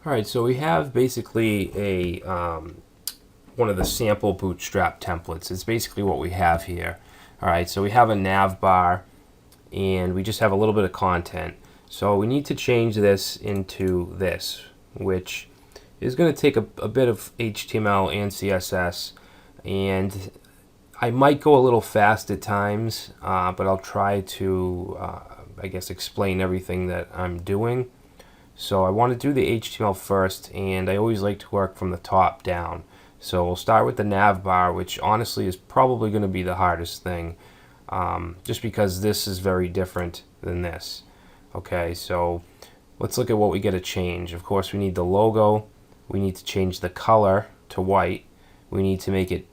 Alright, so we have basically a one of the sample Bootstrap templates. It's basically what we have here. Alright, so we have a Navbar and we just have a little bit of content. So we need to change this into this, which is going to take a bit of HTML and CSS, and I might go a little fast at times, but I'll try to I guess explain everything that I'm doing. So I want to do the HTML first, and I always like to work from the top down. So we'll start with the Navbar, which honestly is probably going to be the hardest thing, just because this is very different than this. Okay, so let's look at what we get to change. Of course, we need the logo. We need to change the color to white. We need to make it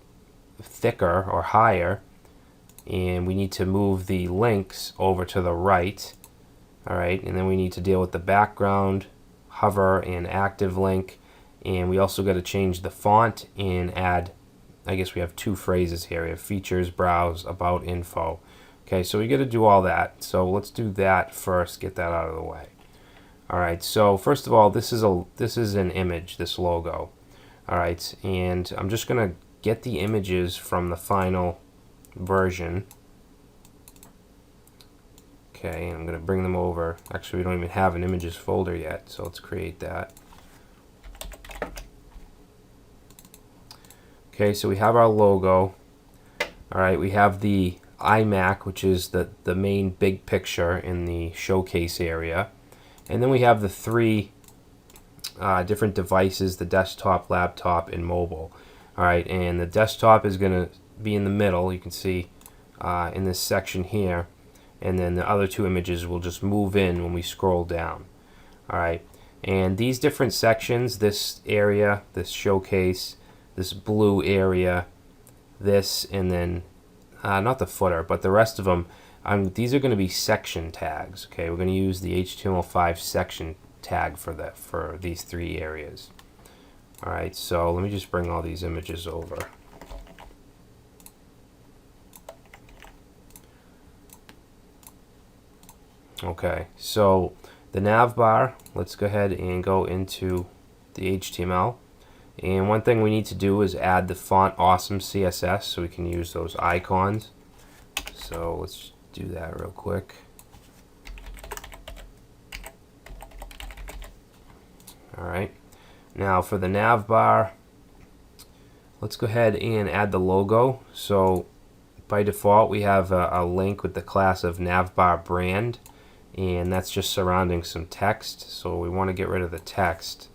thicker or higher, and we need to move the links over to the right. Alright, and then we need to deal with the background, hover, and active link, and we also got to change the font and add, I guess we have two phrases here. We have features, browse, about, info. Okay, so we got to do all that. So let's do that first, get that out of the way. Alright, so first of all, this is an image, this logo. Alright, and I'm just going to get the images from the final version. Okay, and I'm going to bring them over. Actually, we don't even have an images folder yet, so let's create that. Okay, so we have our logo. Alright, we have the iMac, which is the main big picture in the showcase area. And then we have the three different devices, the desktop, laptop, and mobile. Alright, and the desktop is going to be in the middle, you can see in this section here. And then the other two images will just move in when we scroll down. Alright, and these different sections, this area, this showcase, this blue area, this, and then not the footer, but the rest of them, these are going to be section tags. Okay, we're going to use the HTML5 section tag for these three areas. Alright, so let me just bring all these images over. Okay, so the Navbar, let's go ahead and go into the HTML. And one thing we need to do is add the Font Awesome CSS so we can use those icons. So let's do that real quick. Alright, now for the Navbar, let's go ahead and add the logo. So by default we have a link with the class of Navbar brand, and that's just surrounding some text. So we want to get rid of the text,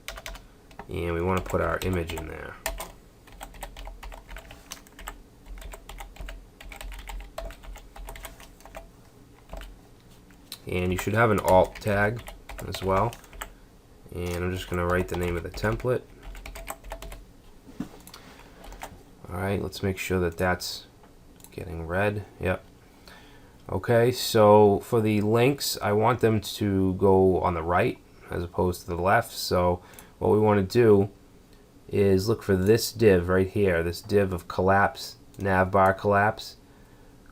and we want to put our image in there. And you should have an alt tag as well. And I'm just going to write the name of the template. Alright, let's make sure that that's getting red. Yep. Okay, so for the links, I want them to go on the right as opposed to the left. So what we want to do is look for this div right here, this div of collapse, Navbar collapse.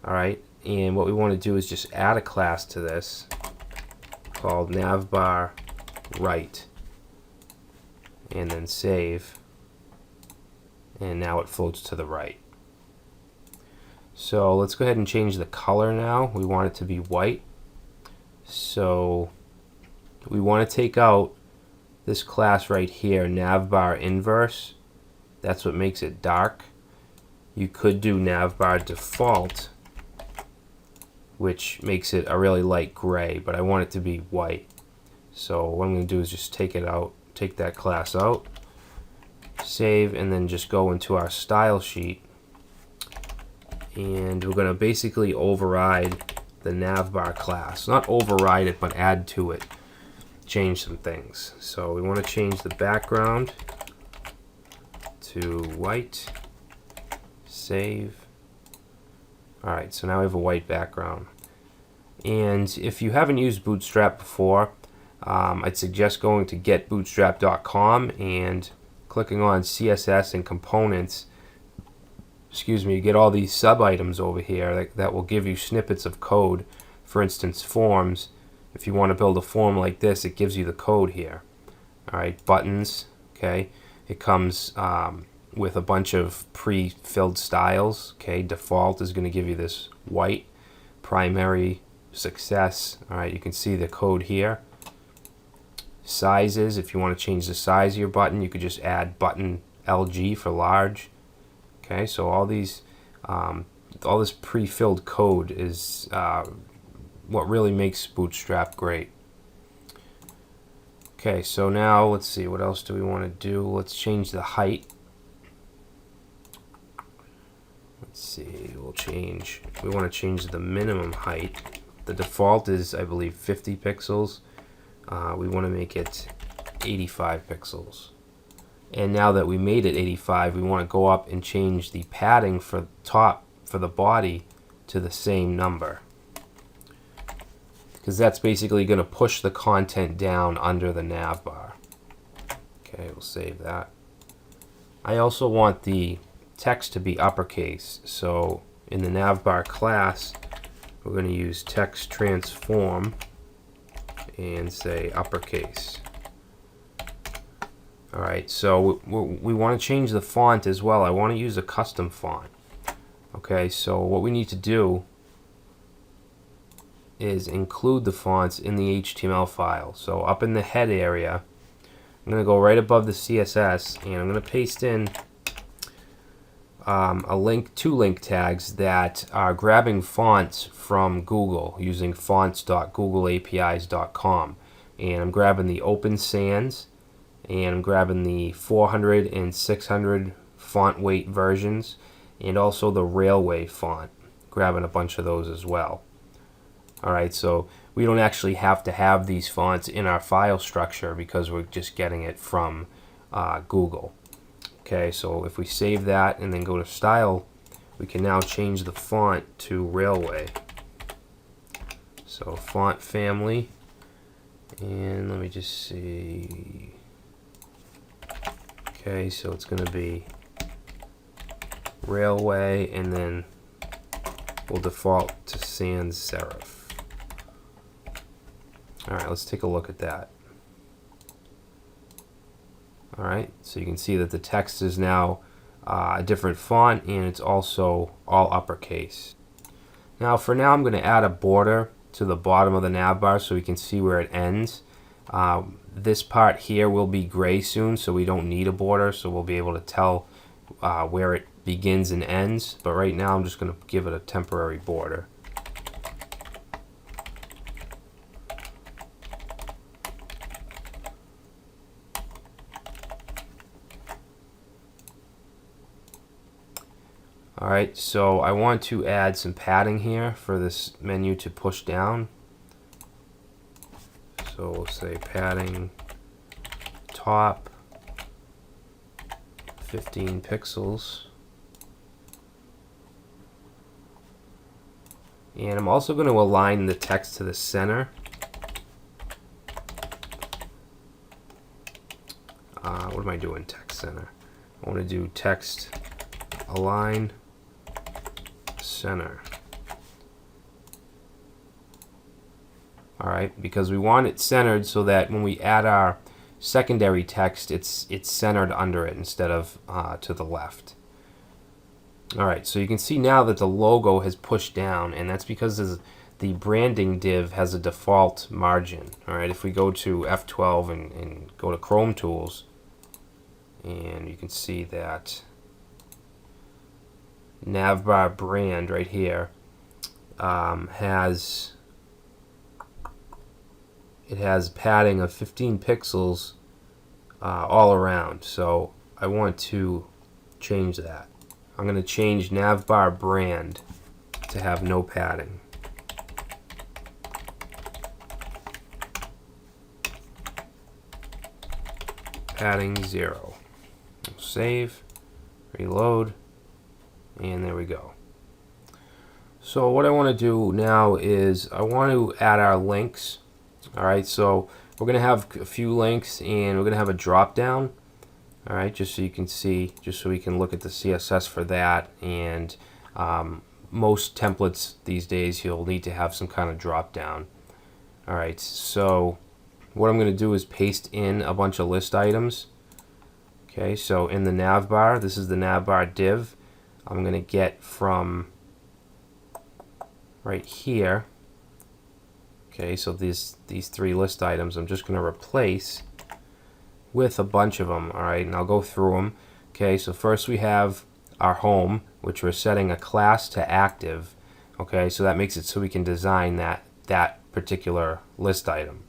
Alright, and what we want to do is just add a class to this called Navbar right, and then save, and now it floats to the right. So let's go ahead and change the color now. We want it to be white. So we want to take out this class right here, Navbar inverse. That's what makes it dark. You could do Navbar default, which makes it a really light gray, but I want it to be white. So what I'm going to do is just take it out, take that class out, save, and then just go into our style sheet. And we're going to basically override the Navbar class. Not override it, but add to it. Change some things. So we want to change the background to white. Save. Alright, so now we have a white background. And if you haven't used Bootstrap before, I'd suggest going to getbootstrap.com and clicking on CSS and components. Excuse me, you get all these sub items over here that will give you snippets of code. For instance, forms. If you want to build a form like this, it gives you the code here. All right, buttons. Okay, it comes with a bunch of pre-filled styles. Okay, default is going to give you this white, primary, success. All right, you can see the code here. Sizes, if you want to change the size of your button, you could just add button LG for large. Okay, so all these, all this pre-filled code is what really makes Bootstrap great. Okay, so now let's see, what else do we want to do? Let's change the height. Let's see, we want to change the minimum height. The default is, I believe, 50 pixels. We want to make it 85 pixels. And now that we made it 85, we want to go up and change the padding for top for the body to the same number, because that's basically going to push the content down under the navbar. Okay, we'll save that. I also want the text to be uppercase, so in the navbar class we're going to use text transform and say uppercase. Alright, so we want to change the font as well. I want to use a custom font. Okay, so what we need to do is include the fonts in the HTML file. So up in the head area, I'm going to go right above the CSS and I'm going to paste in two link tags that are grabbing fonts from Google using fonts.googleapis.com. And I'm grabbing the Open Sans, and I'm grabbing the 400 and 600 font weight versions, and also the Railway font, grabbing a bunch of those as well. Alright, so we don't actually have to have these fonts in our file structure because we're just getting it from Google. Okay, so if we save that and then go to Style, we can now change the font to Railway. So font family, and let me just see. Okay, so it's going to be Railway, and then we'll default to sans serif. Alright, let's take a look at that. Alright, so you can see that the text is now a different font, and it's also all uppercase. Now for now I'm going to add a border to the bottom of the navbar so we can see where it ends. This part here will be gray soon, so we don't need a border, so we'll be able to tell where it begins and ends. But right now I'm just going to give it a temporary border. Alright, so I want to add some padding here for this menu to push down. So we'll say padding top 15 pixels. And I'm also going to align the text to the center. What am I doing? Text center. I want to do text align center. Alright, because we want it centered so that when we add our secondary text, it's centered under it instead of to the left. Alright, so you can see now that the logo has pushed down, and that's because the branding div has a default margin. Alright, if we go to F12 and go to Chrome Tools, and you can see that Navbar brand right here has padding of 15 pixels all around. So I want to change that. I'm going to change Navbar brand to have no padding. Padding 0. Save, reload, and there we go. So what I want to do now is I want to add our links. Alright, so we're going to have a few links, and we're going to have a drop down. Alright, just so you can see, just so we can look at the CSS for that. And most templates these days, you'll need to have some kind of drop down. Alright, so what I'm going to do is paste in a bunch of list items. Okay, so in the navbar, this is the navbar div. I'm going to get from right here. Okay, so these three list items I'm just going to replace with a bunch of them. All right, and I'll go through them. Okay, so first we have our home, which we're setting a class to active. Okay, so that makes it so we can design that particular list item.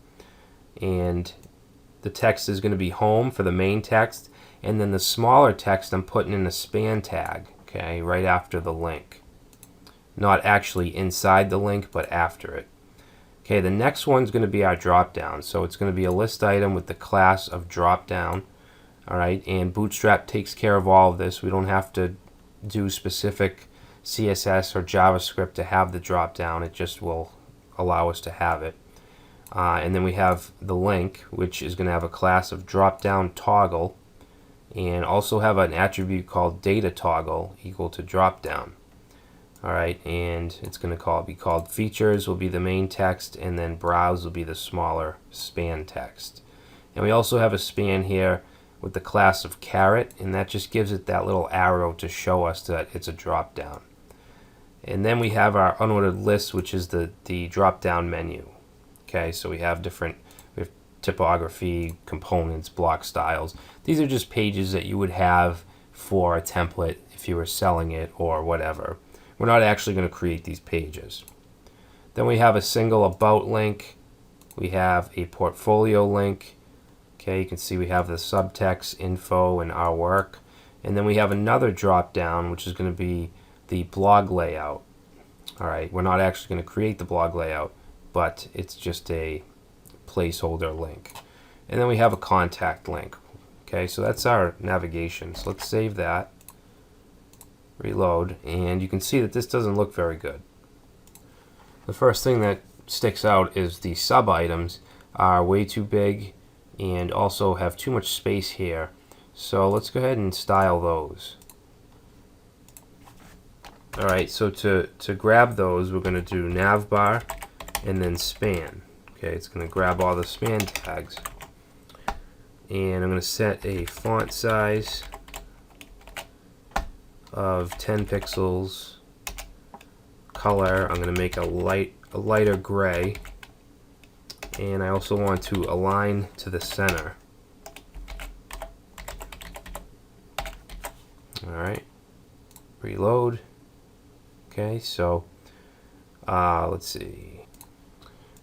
And the text is going to be home for the main text, and then the smaller text I'm putting in a span tag, okay, right after the link. Not actually inside the link, but after it. Okay, the next one's going to be our drop down. So it's going to be a list item with the class of drop down. All right, and Bootstrap takes care of all of this. We don't have to do specific CSS or JavaScript to have the drop down. It just will allow us to have it. And then we have the link, which is going to have a class of drop down toggle, and also have an attribute called data toggle equal to drop down. All right, and it's going to be called features will be the main text, and then browse will be the smaller span text. And we also have a span here with the class of caret, and that just gives it that little arrow to show us that it's a drop down. And then we have our unordered list, which is the drop down menu. Okay, so we have typography, components, block styles. These are just pages that you would have for a template if you were selling it or whatever. We're not actually going to create these pages. Then we have a single about link. We have a portfolio link. Okay, you can see we have the subtext, info, and our work. And then we have another drop down, which is going to be the blog layout. All right, we're not actually going to create the blog layout, but it's just a placeholder link. And then we have a contact link. Okay, so that's our navigation. So let's save that, reload, and you can see that this doesn't look very good. The first thing that sticks out is the sub items are way too big and also have too much space here. So let's go ahead and style those. Alright, so to grab those, we're going to do navbar and then span. Okay, it's going to grab all the span tags. And I'm going to set a font size of 10 pixels. Color, I'm going to make a lighter gray. And I also want to align to the center. Alright, reload. Okay, so let's see.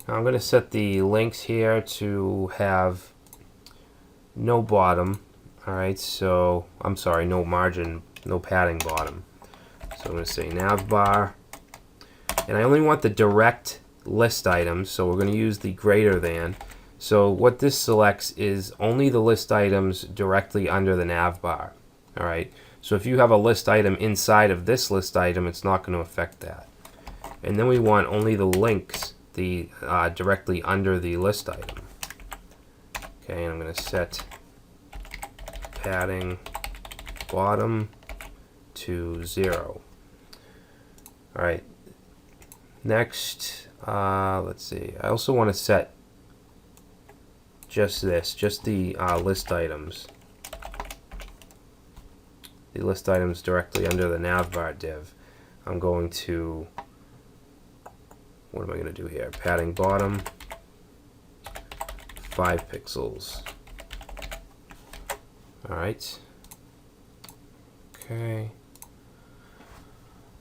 Now I'm going to set the links here to have no bottom. Alright, so I'm sorry, no margin, no padding bottom. So I'm going to say navbar. And I only want the direct list items, so we're going to use the greater than. So what this selects is only the list items directly under the navbar. Alright, so if you have a list item inside of this list item, it's not going to affect that. And then we want only the links directly under the list item. Okay, and I'm going to set padding bottom to 0. Alright, next, let's see. I also want to set just the list items. The list items directly under the navbar div. I'm going to, what am I going to do here? Padding bottom, 5 pixels. Alright. Okay.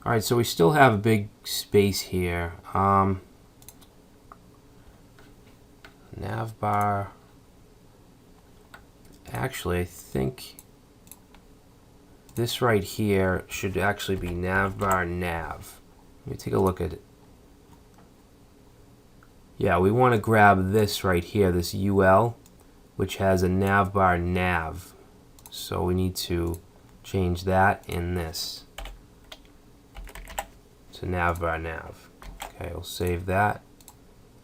Alright, so we still have a big space here. Navbar. Actually, I think this right here should actually be navbar nav. Let me take a look at it. Yeah, we want to grab this right here, this UL, which has a navbar nav. So we need to change that in this to navbar nav. Okay, we'll save that.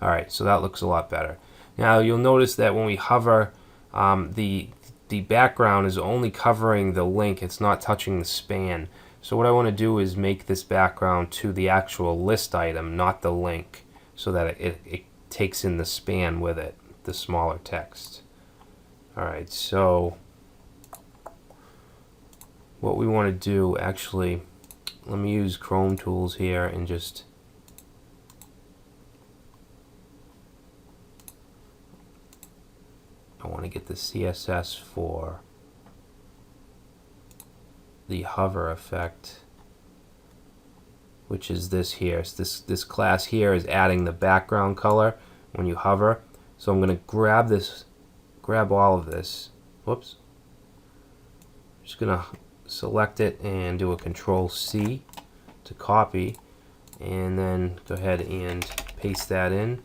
Alright, so that looks a lot better. Now you'll notice that when we hover, the background is only covering the link, it's not touching the span. So what I want to do is make this background to the actual list item, not the link, so that it takes in the span with it. the smaller text. Alright, so what we want to do, actually, let me use Chrome tools here and just I want to get the CSS for the hover effect, which is this here. So this class here is adding the background color when you hover. So I'm going to grab all of this. Whoops. Just going to select it and do a Control C to copy, and then go ahead and paste that in.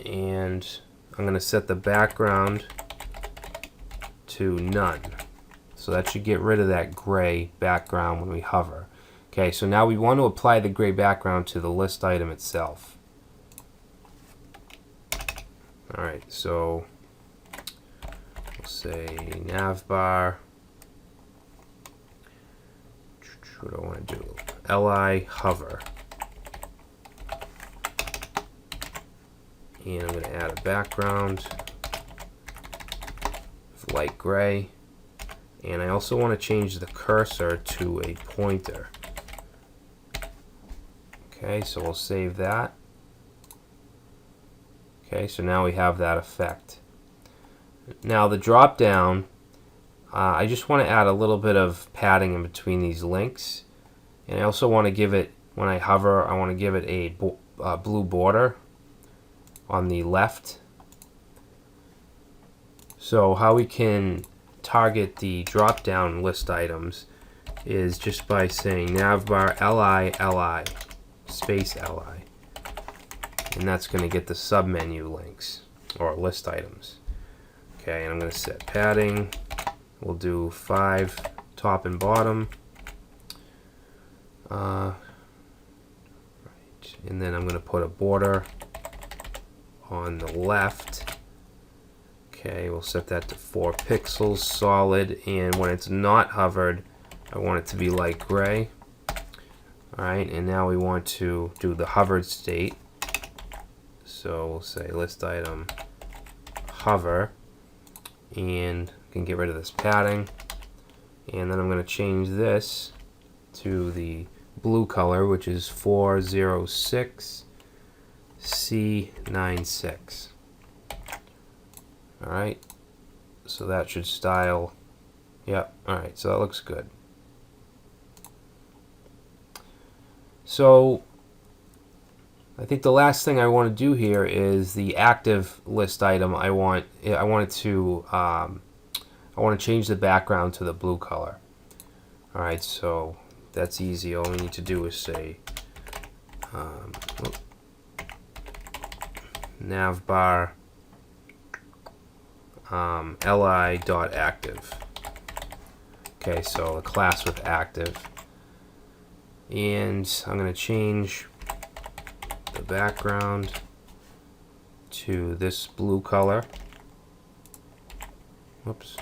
And I'm going to set the background to none. So that should get rid of that gray background when we hover. Okay, so now we want to apply the gray background to the list item itself. Alright, so we'll say Navbar. What do I want to do? Li hover. And I'm going to add a background of light gray. And I also want to change the cursor to a pointer. Okay, so we'll save that. Okay, so now we have that effect. Now the drop down, I just want to add a little bit of padding in between these links. And I also want to give it, when I hover, I want to give it a blue border on the left. So how we can target the drop down list items is just by saying Navbar li space li, and that's going to get the submenu links or list items. Okay, and I'm going to set padding. We'll do 5 top and bottom. Right. And then I'm going to put a border on the left. Okay, we'll set that to 4 pixels solid, and when it's not hovered, I want it to be light gray. Alright, and now we want to do the hovered state. So we'll say list item hover, and we can get rid of this padding. And then I'm going to change this to the blue color, which is 406 C96. Alright, so that should style. Yep, alright, so that looks good. So I think the last thing I want to do here is the active list item. I want to change the background to the blue color. Alright, so that's easy. All we need to do is say Navbar li.active. Okay, so a class with active. And I'm going to change the background to this blue color. Whoops.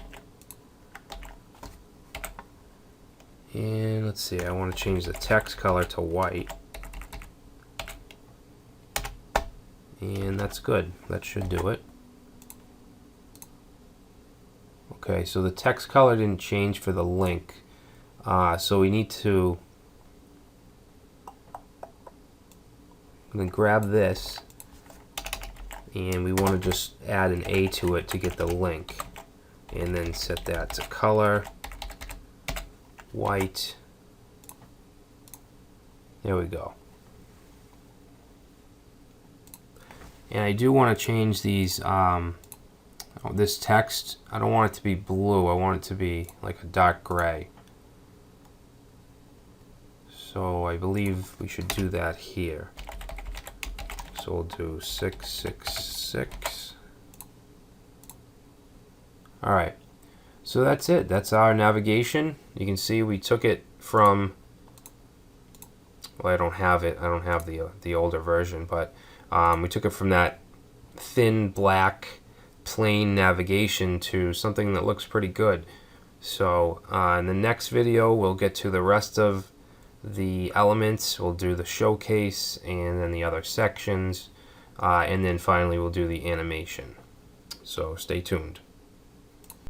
And let's see, I want to change the text color to white. And that's good. That should do it. Okay, so the text color didn't change for the link. So we need to, I'm going to grab this, and we want to just add an A to it to get the link. And then set that to color, white. There we go. And I do want to change these, this text. I don't want it to be blue. I want it to be like a dark gray. So I believe we should do that here. So we'll do 666. Alright, so that's it. That's our navigation. You can see we took it from, well, I don't have it. I don't have the older version, but we took it from that thin black plain navigation to something that looks pretty good. So in the next video we'll get to the rest of the elements, we'll do the showcase, and then the other sections, and then finally we'll do the animation. So stay tuned.